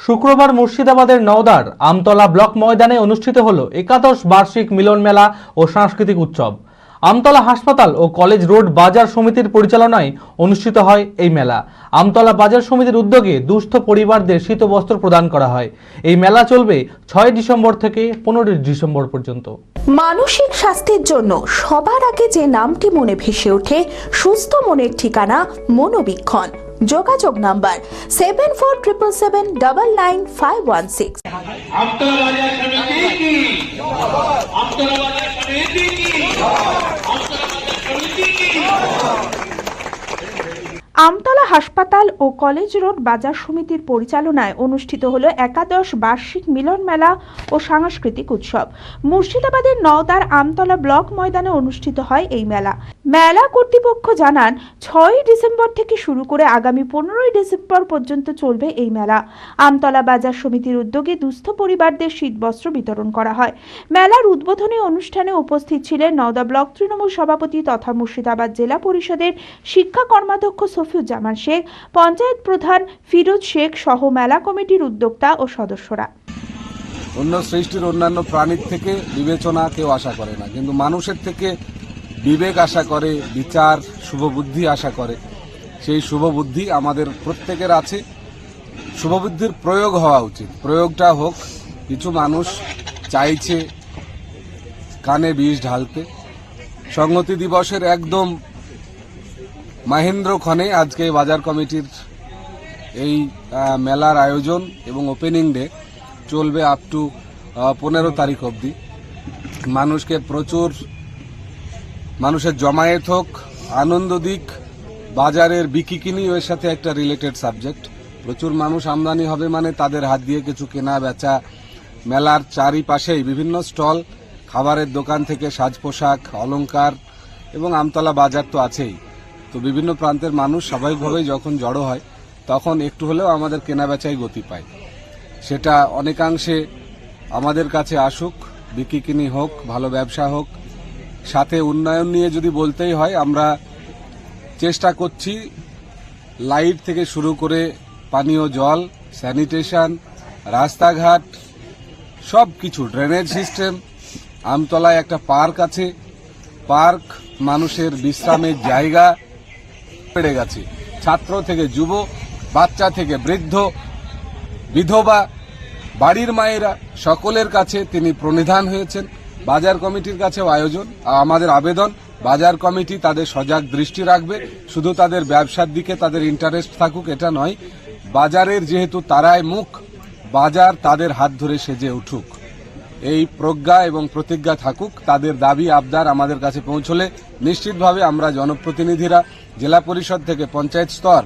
শুক্রবার মুর্শিদাবাদের নওদার আমতলা ব্লক ময়দানে অনুষ্ঠিত হলো একাদশ বার্ষিক মিলন মেলা ও সাংস্কৃতিক উৎসব। আমতলা হাসপাতাল ও কলেজ রোড বাজার সমিতির পরিচালনায় অনুষ্ঠিত হয় এই মেলা। আমতলা বাজার সমিতির উদ্যোগে দুস্থ পরিবারদের শীতবস্ত্র প্রদান করা হয়। এই মেলা চলবে 6 ডিসেম্বর থেকে 15 ডিসেম্বর পর্যন্ত। মানসিক স্বাস্থ্যের জন্য সবার আগে যে নামটি মনে ভেসে ওঠে, সুস্থ মনের ঠিকানা মনোবীক্ষণ। যোগাযোগ নাম্বার 7477799516। আমতলা হাসপাতাল ও কলেজ রোড বাজার সমিতির পরিচালনায় অনুষ্ঠিত হলো একাদশ বার্ষিক মিলন মেলা ও সাংস্কৃতিক উৎসব। মুর্শিদাবাদের নওদার আমতলা ব্লক ময়দানে অনুষ্ঠিত হয় এই মেলা। মেলা কর্তৃপক্ষ জানান 6 ডিসেম্বর থেকে শুরু করে আগামী 15 ডিসেম্বর পর্যন্ত চলবে এই মেলা। আমতলা বাজার সমিতির উদ্যোগে দুস্থ পরিবারদের শীতবস্ত্র বিতরণ করা হয়। মেলার উদ্বোধনী অনুষ্ঠানে উপস্থিত ছিলেন নওদা ব্লক তৃণমূল সভাপতি তথা মুর্শিদাবাদ জেলা পরিষদের শিক্ষা কর্মাধ্যক্ষ সফিউজ্জামান শেখ, পঞ্চায়েত প্রধান ফিরোজ শেখ সহ মেলা কমিটির উদ্যোক্তা ও সদস্যরা। অন্য সৃষ্টির অন্যান্য প্রাণীর থেকে বিবেচনা কেউ আশা করে না, কিন্তু মানুষের থেকে বিবেক আশা করে, বিচার, শুভবুদ্ধি আশা করে। সেই শুভবুদ্ধি আমাদের প্রত্যেকের আছে। শুভবুদ্ধির প্রয়োগ হওয়া উচিত, প্রয়োগটা হোক। কিছু মানুষ চাইছে কানে বিষ ঢালতে। সংহতি দিবসের একদম মহেন্দ্রক্ষণে আজকে বাজার কমিটির এই মেলার আয়োজন এবং ওপেনিং ডে চলবে আপ টু 15 তারিখ অবধি। মানুষকে প্রচুর মানুষের জমায়েত হোক, আনন্দ দিক। বাজারের বিকিকিনি এর সাথে একটা রিলেটেড সাবজেক্ট। প্রচুর মানুষ আমদানি হবে মানে তাদের হাত দিয়ে কিছু কেনা বেচা। মেলার চারিপাশেই বিভিন্ন স্টল, খাবারের দোকান থেকে সাজ পোশাক, অলংকার এবং আমতলা বাজার তো আছেই। তো বিভিন্ন প্রান্তের মানুষ স্বাভাবিকভাবেই যখন জড়ো হয় তখন একটু হলেও আমাদের কেনাবেচায় গতি পায়। সেটা অনেকাংশে আমাদের কাছে আসুক, বিকিকিনি হোক, ভালো ব্যবসা হোক। সাথে উন্নয়ন নিয়ে যদি বলতেই হয়, আমরা চেষ্টা করছি লাইট থেকে শুরু করে পানীয় জল, স্যানিটেশন, রাস্তাঘাট, সব কিছু, ড্রেনেজ সিস্টেম। আমতলায় একটা পার্ক আছে, পার্ক মানুষের বিশ্রামের জায়গা বেড়ে গেছে। ছাত্র থেকে যুব, বাচ্চা থেকে বৃদ্ধ, বিধবা, বাড়ির মায়েরা সকলের কাছে তিনি প্রণিধান হয়েছেন। বাজার কমিটির কাছেও আয়োজন, আমাদের আবেদন বাজার কমিটি তাদের সজাগ দৃষ্টি রাখবে। শুধু তাদের ব্যবসার দিকে তাদের ইন্টারেস্ট থাকুক এটা নয়, বাজারের যেহেতু তারাই মুখ, বাজার তাদের হাত ধরে সেজে উঠুক, এই প্রজ্ঞা এবং প্রতিজ্ঞা থাকুক। তাদের দাবি আবদার আমাদের কাছে পৌঁছলে নিশ্চিতভাবে আমরা জনপ্রতিনিধিরা জেলা পরিষদ থেকে পঞ্চায়েত স্তর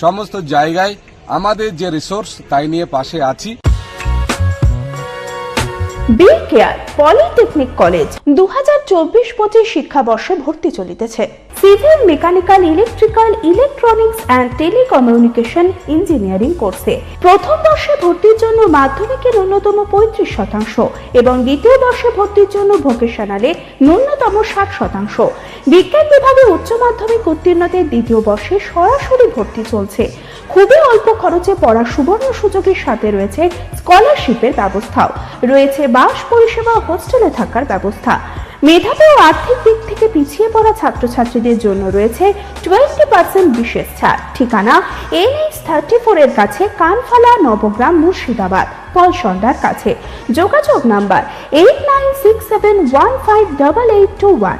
সমস্ত জায়গায় আমাদের যে রিসোর্স তাই নিয়ে পাশে আছি। বি কেয়ার পলিটেকনিক কলেজ 2024-25 শিক্ষাবর্ষে ভর্তি চলিতেছে। Civil, mechanical, electrical, electronics and telecommunication engineering কোর্সে প্রথম বর্ষে ভর্তির জন্য মাধ্যমিকের ন্যূনতম 35% এবং দ্বিতীয় বর্ষে ভর্তির জন্য ভোকেশনালে ন্যূনতম 60%। বিজ্ঞান বিভাগে উচ্চ মাধ্যমিক উত্তীর্ণদের দ্বিতীয় বর্ষে সরাসরি ভর্তি চলছে। খুবই অল্প খরচে পড়ার সুবর্ণ সুযোগের সাথে রয়েছে স্কলারশিপের ব্যবস্থাও, রয়েছে বাস পরিষেবা ও হোস্টেলে থাকার ব্যবস্থা। মেধাবী ও আর্থিক দিক থেকে পিছিয়ে পড়া ছাত্রছাত্রীদের জন্য রয়েছে 20% বিশেষ ছাড়। ঠিকানা NH34 এর কাছে, কানফালা, নবগ্রাম, মুর্শিদাবাদ, পলসন্ডার কাছে। যোগাযোগ নাম্বার 8967158821।